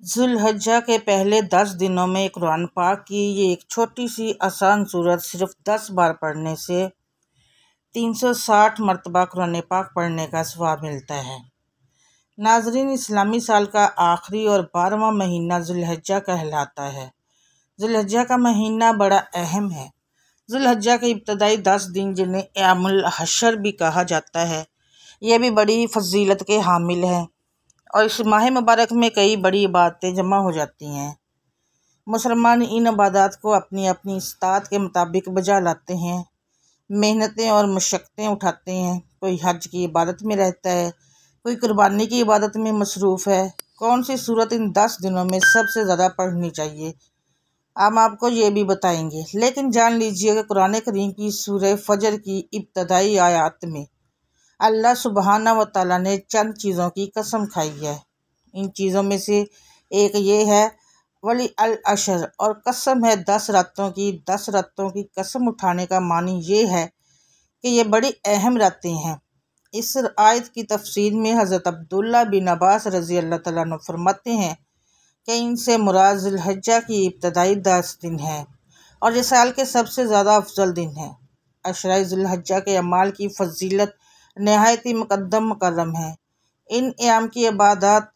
जुल्हज्जा के पहले 10 दिनों में कुरान पाक की ये एक छोटी सी आसान सूरत सिर्फ 10 बार पढ़ने से 360 मरतबा कुरान पाक पढ़ने का सवाब मिलता है। नाज़रीन, इस्लामी साल का आखिरी और 12वां महीना जुल्हज्जा कहलाता है। जुल्हज्जा का महीना बड़ा अहम है। जुल्हज्जा के इब्तदाई 10 दिन, जिन्हें अय्यामुल हशर भी कहा जाता है, ये भी बड़ी फजीलत के हामिल हैं और इस माह मुबारक में कई बड़ी इबादतें जमा हो जाती हैं। मुसलमान इन इबादत को अपनी अपनी इस्तात के मुताबिक बजा लाते हैं, मेहनतें और मशक्क़तें उठाते हैं। कोई हज की इबादत में रहता है, कोई कुर्बानी की इबादत में मसरूफ़ है। कौन सी सूरत इन 10 दिनों में सबसे ज़्यादा पढ़नी चाहिए, हम आपको ये भी बताएंगे। लेकिन जान लीजिए कि कुरान करीम की सूरह फजर की इब्तदाई आयात में अल्लाह सुबहाना व तआला ने चंद चीज़ों की कसम खाई है। इन चीज़ों में से एक ये है वली अल अशर, और कसम है 10 रातों की। 10 रातों की कसम उठाने का मानी ये है कि ये बड़ी अहम रातें हैं। इस आयत की तफसीर में हज़रत अब्दुल्ला बिन अब्बास रज़ी अल्लाह तआला अन्हु फरमाते हैं कि इनसे मुराद जुल्हज्जा की इब्तदाई 10 दिन है और ये साल के सबसे ज़्यादा अफजल दिन है। अशरा जुल्हज्जा के अमाल की फजीलत नहायत ही मुकद्दम मुकर्रम है। इन अयाम की इबादत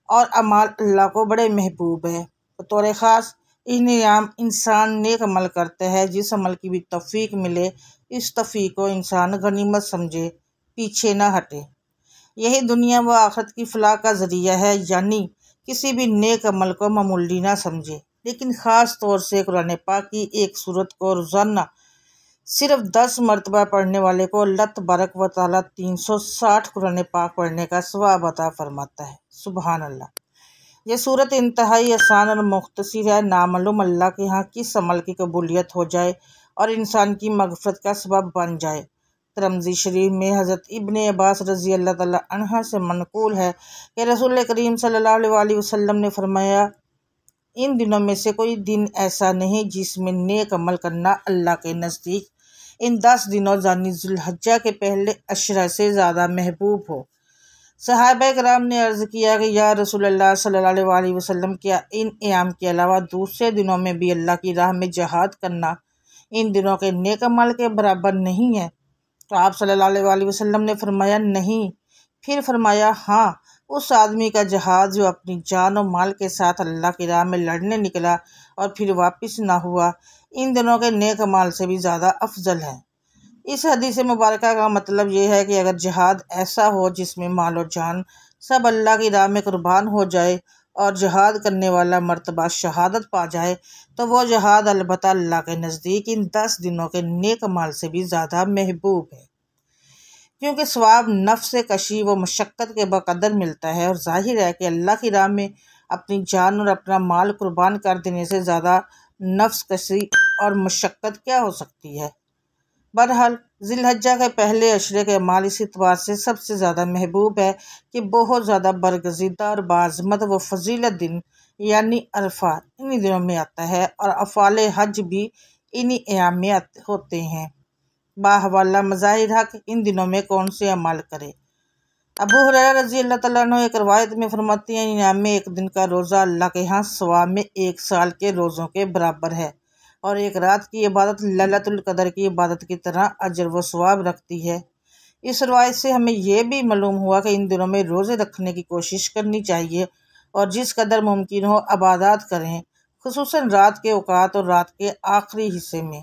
और अमाल अल्लाह को बड़े महबूब है। बतौर ख़ास इन अयाम इंसान नेक अमल करता है। जिस अमल की भी तौफीक मिले, इस तौफीक को इंसान गनीमत समझे, पीछे ना हटे। यही दुनिया व आखिरत की फलाह का ज़रिया है, यानी किसी भी नेक अमल को मामूली ना समझे। लेकिन ख़ास तौर से कुरान पाक की एक सूरत को रोज़ाना सिर्फ 10 मरतबा पढ़ने वाले को अल्लाह तबारक व तआला 360 कुरान पाक पढ़ने का सवाब अता फरमाता है। सुबहान अल्लाह। यह सूरत इंतहाई आसान और मुख्तसर है। नामालूम अल्लाह के यहाँ किस अमल की कबूलियत हो जाए और इंसान की मग़फ़िरत का सबब बन जाए। तिरमिज़ी शरीफ में हज़रत इब्ने अब्बास रज़ी अल्लाह तआला अन्हा से मनक़ूल है कि रसूल करीम सल्लल्लाहु अलैहि वसल्लम ने फरमाया, इन दिनों में से कोई दिन ऐसा नहीं जिसमें नेक अमल करना अल्लाह के नज़दीक इन 10 दिनों यानी जुल्हज्जा के पहले अशरा से ज़्यादा महबूब हो। सहाबा कराम ने अर्ज़ किया कि या रसूलल्लाह सल्लल्लाहु अलैहि वसल्लम, क्या इन अयाम के अलावा दूसरे दिनों में भी अल्लाह की राह में जहाद करना इन दिनों के नेक अमल के बराबर नहीं है? तो आप सल्लल्लाहु अलैहि वसल्लम ने फरमाया, नहीं। फिर फरमाया, हाँ, उस आदमी का जहाद जो अपनी जान और माल के साथ अल्लाह की राह में लड़ने निकला और फिर वापस ना हुआ, इन दिनों के नेक अमाल से भी ज़्यादा अफजल है। इस हदीस मुबारक का मतलब ये है कि अगर जहाद ऐसा हो जिसमें माल और जान सब अल्लाह की राह में कुर्बान हो जाए और जहाद करने वाला मर्तबा शहादत पा जाए, तो वो जहाद अलबत्ता अल्लाह के नज़दीक इन 10 दिनों के नेक अमाल से भी ज़्यादा महबूब है, क्योंकि सवाब नफ्स कशी व मशक्क़त के बकदर मिलता है। और जाहिर है कि अल्लाह की राह में अपनी जान और अपना माल कुर्बान कर देने से ज़्यादा नफ्स कशी और मशक्क़त क्या हो सकती है। बहरहाल, ज़िलहज्जा के पहले अशरे के अमाल इस एतबार से सबसे ज़्यादा महबूब है कि बहुत ज़्यादा बरगज़ीदा और बाज़मत व फजीलत दिन यानी अरफा इन्हीं दिनों में आता है और अफ़ाल हज भी इन्हीं अयाम में होते हैं। बाहवाला मज़ाहिर हक़, इन दिनों में कौन से अमाल करे। अबू हुरैरा रज़ी अल्लाह तआला अन्हु एक रवायत में फरमाते हैं, इनाम में एक दिन का रोज़ा अल्लाह के यहाँ सवाब में 1 साल के रोज़ों के बराबर है और एक रात की इबादत लैलतुल क़द्र की इबादत की तरह अजर व सवाब रखती है। इस रवायत से हमें यह भी मालूम हुआ कि इन दिनों में रोज़े रखने की कोशिश करनी चाहिए और जिस कदर मुमकिन हो इबादत करें, खुसूसन रात के औकात और रात के आखिरी हिस्से में।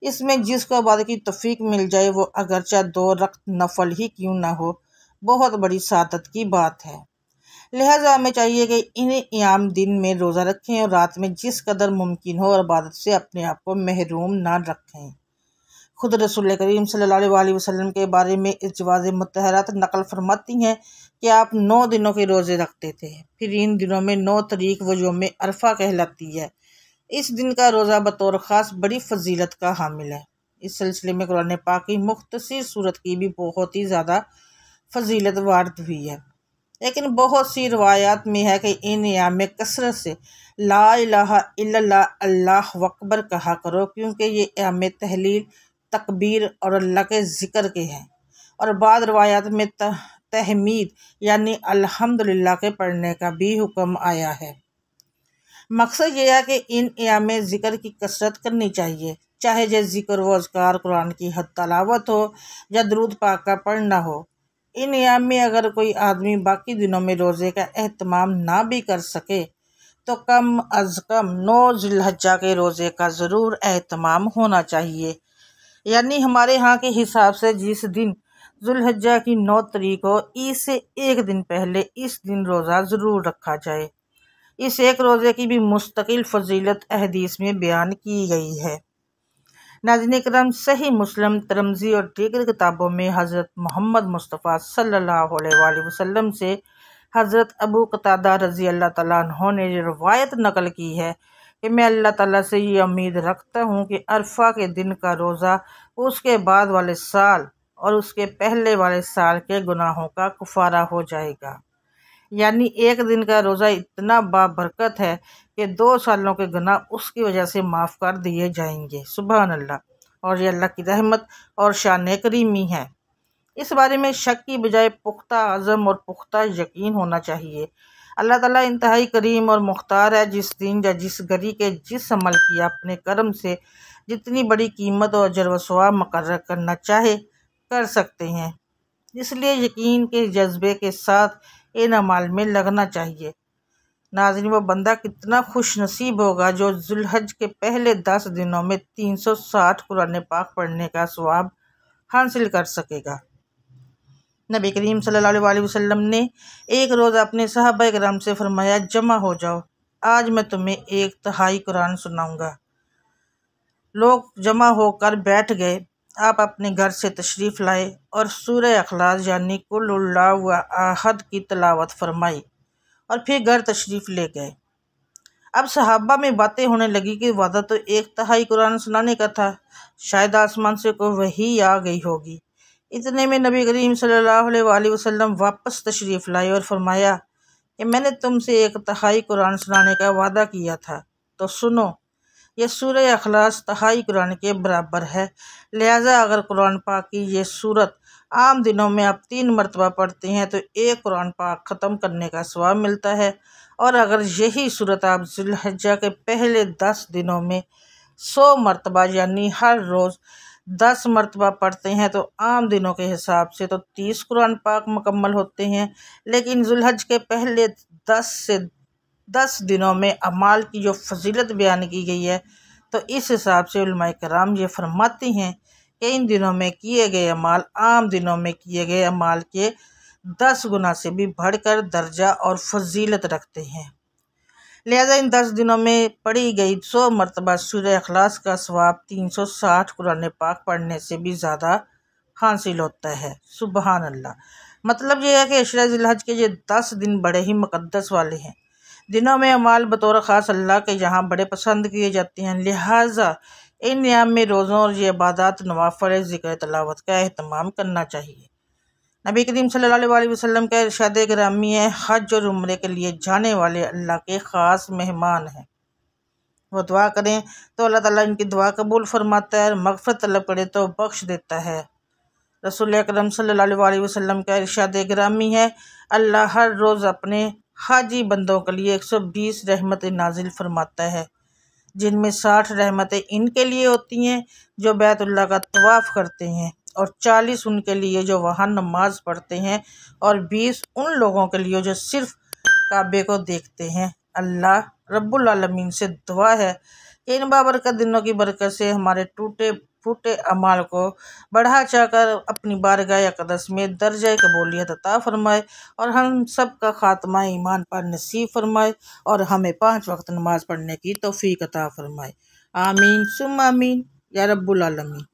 इसमें जिसको इबादत की तौफीक मिल जाए, वो अगरचे 2 रकत नफल ही क्यों ना हो, बहुत बड़ी सादत की बात है। लिहाजा हमें चाहिए कि इन अयाम दिन में रोज़ा रखें और रात में जिस कदर मुमकिन हो और इबादत से अपने आप को महरूम ना रखें। खुद रसूल करीम सल्लल्लाहु अलैहि वसल्लम के बारे में इजवाज़ मुतहरात नकल फरमाती हैं कि आप 9 दिनों के रोज़े रखते थे। फिर इन दिनों में 9 तारीख व यौम अरफा कहलाती है। इस दिन का रोज़ा बतौर ख़ास बड़ी फजीलत का हामिल है। इस सिलसिले में कुरान पाक की मुख्तसर सूरत की भी बहुत ही ज़्यादा फजीलत वारद हुई है। लेकिन बहुत सी रवायात में है कि इन अयाम में कसरत से ला इलाहा इल्लल्लाह अल्लाहु अकबर कहा करो, क्योंकि ये अयाम तहलील, तकबीर और अल्लाह के ज़िक्र के हैं। और बाद रवायात में तहमीद यानी अल्हम्दुलिल्लाह के पढ़ने का भी हुक्म आया है। मकसद ये है कि इन अयाम में ज़िक्र की कसरत करनी चाहिए, चाहे जो ज़िक्र व अज़कार कुरान की तलावत हो या दरूद पाक का पढ़ना हो। इन अयाम में अगर कोई आदमी बाकी दिनों में रोज़े का एहतमाम ना भी कर सके तो कम अज़ कम 9 ज़िलहज्जा के रोज़े का ज़रूर एहतमाम होना चाहिए। यानी हमारे यहाँ के हिसाब से जिस दिन ज़ुल्हज्जा की 9 तारीख हो, ईद से एक दिन पहले इस दिन रोज़ा ज़रूर रखा जाए। इस एक रोज़े की भी मुस्तकिल फजीलत अहदीस में बयान की गई है। नाज़रीन इकराम, सही मुस्लिम, तिरमिज़ी और दीगर किताबों में हज़रत मोहम्मद मुस्तफ़ा सल्लल्लाहु अलैहि वसल्लम से हज़रत अबू कतादा रज़ी अल्लाह ताला अन्हु ने रवायत नकल की है कि मैं अल्लाह ताला से ये उम्मीद रखता हूँ कि अरफा के दिन का रोज़ा उसके बाद वाले साल और उसके पहले वाले साल के गुनाहों का कफ़ारा हो जाएगा। यानी एक दिन का रोज़ा इतना बाबरकत है कि 2 सालों के गुनाह उसकी वजह से माफ़ कर दिए जाएंगे। सुभान अल्लाह। और ये अल्लाह की रहमत और शान करीमी है। इस बारे में शक की बजाय पुख्ता अज़म और पुख्ता यकीन होना चाहिए। अल्लाह ताला इंतहाई करीम और मुख्तार है। जिस दिन या जिस घड़ी के जिस अमल की अपने करम से जितनी बड़ी कीमत और अजर व सवाब मुकर्रर करना चाहे कर सकते हैं। इसलिए यकीन के जज्बे के साथ इन अमाल में लगना चाहिए। नाज़रीन, वो बंदा कितना खुश नसीब होगा जो ज़ुल्हज के पहले 10 दिनों में 360 कुरान पाक पढ़ने का सवाब हासिल कर सकेगा। नबी करीम सल्लल्लाहु अलैहि वसल्लम ने एक रोज़ अपने सहाबा किराम से फरमाया, जमा हो जाओ, आज मैं तुम्हें 1/3 कुरान सुनाऊंगा। लोग जमा होकर बैठ गए। आप अपने घर से तशरीफ़ लाए और सूरह अखलास यानी कुल हुवल्लाहु अहद की तिलावत फरमाई और फिर घर तशरीफ़ ले गए। अब सहाबा में बातें होने लगी कि वादा तो 1/3 कुरान सुनाने का था, शायद आसमान से कोई वही आ गई होगी। इतने में नबी करीम सल्लल्लाहु अलैहि वसल्लम वापस तशरीफ़ लाए और फरमाया कि मैंने तुमसे 1/3 कुरान सुनाने का वादा किया था, तो सुनो, यह सूरह अखलास 1/3 कुरान के बराबर है। लिहाजा अगर कुरान पाक की ये सूरत आम दिनों में आप 3 मरतबा पढ़ते हैं तो 1 कुरान पाक ख़त्म करने का सवाब मिलता है, और अगर यही सूरत आप ज़ुल्हज्जा के पहले 10 दिनों में 100 मरतबा यानी हर रोज़ 10 मरतबा पढ़ते हैं तो आम दिनों के हिसाब से तो 30 कुरान पाक मुकम्मल होते हैं। लेकिन ज़ुल्हज के पहले 10 दिनों में अमाल की जो फजीलत बयान की गई है, तो इस हिसाब से उलमाए कराम ये फरमाती हैं कि इन दिनों में किए गए अमाल आम दिनों में किए गए अमाल के 10 गुना से भी बढ़कर दर्जा और फजीलत रखते हैं। लिहाजा इन 10 दिनों में पढ़ी गई 100 मरतबा सूरह अखलास का सवाब 360 कुरान पाक पढ़ने से भी ज़्यादा हासिल होता है। सुबहान अल्लाह। मतलब ये है कि अशरा ज़िलहज के ये 10 दिन बड़े ही मुक़द्दस वाले हैं। दिनों में अमाल बतौर ख़ास अल्लाह के यहाँ बड़े पसंद किए जाते हैं। लिहाजा इन नियाम में रोज़ों और ये इबादत नवाफ़िल ज़िक्र तिलावत का एहतमाम करना चाहिए। नबी करीम सल्लल्लाहु अलैहि वसल्लम का इरशाद गिरामी है, हज और उम्रे के लिए जाने वाले अल्लाह के ख़ास मेहमान हैं। वो दुआ करें तो अल्लाह ताला इनकी दुआ कबूल फरमाता है और मग़फ़िरत तलब करे तो बख्श देता है। रसूल अकरम सल्लल्लाहु अलैहि वसल्लम का इरशाद गिरामी है, अल्लाह हर रोज़ अपने हाजी बंदों के लिए 120 रहमतें नाजिल फरमाता है, जिनमें 60 रहमतें इनके लिए होती हैं जो बैतुल्लाह का तवाफ़ करते हैं, और 40 उनके लिए जो वहाँ नमाज पढ़ते हैं, और 20 उन लोगों के लिए जो सिर्फ़ काबे को देखते हैं। अल्लाह रब्बुल आलमीन से दुआ है कि इन बाबरकत दिनों की बरकत से हमारे टूटे फूटे अमाल को बढ़ा चाकर अपनी बारगाह अक़दस में दर्जा कबूलियत अता फ़रमाए, और हम सब का ख़ात्मा ईमान पर नसीब फ़रमाए, और हमें 5 वक्त नमाज़ पढ़ने की तौफ़ीक़ अता फ़रमाए। आमीन सुम्मा आमीन या रब्बुल आलमीन।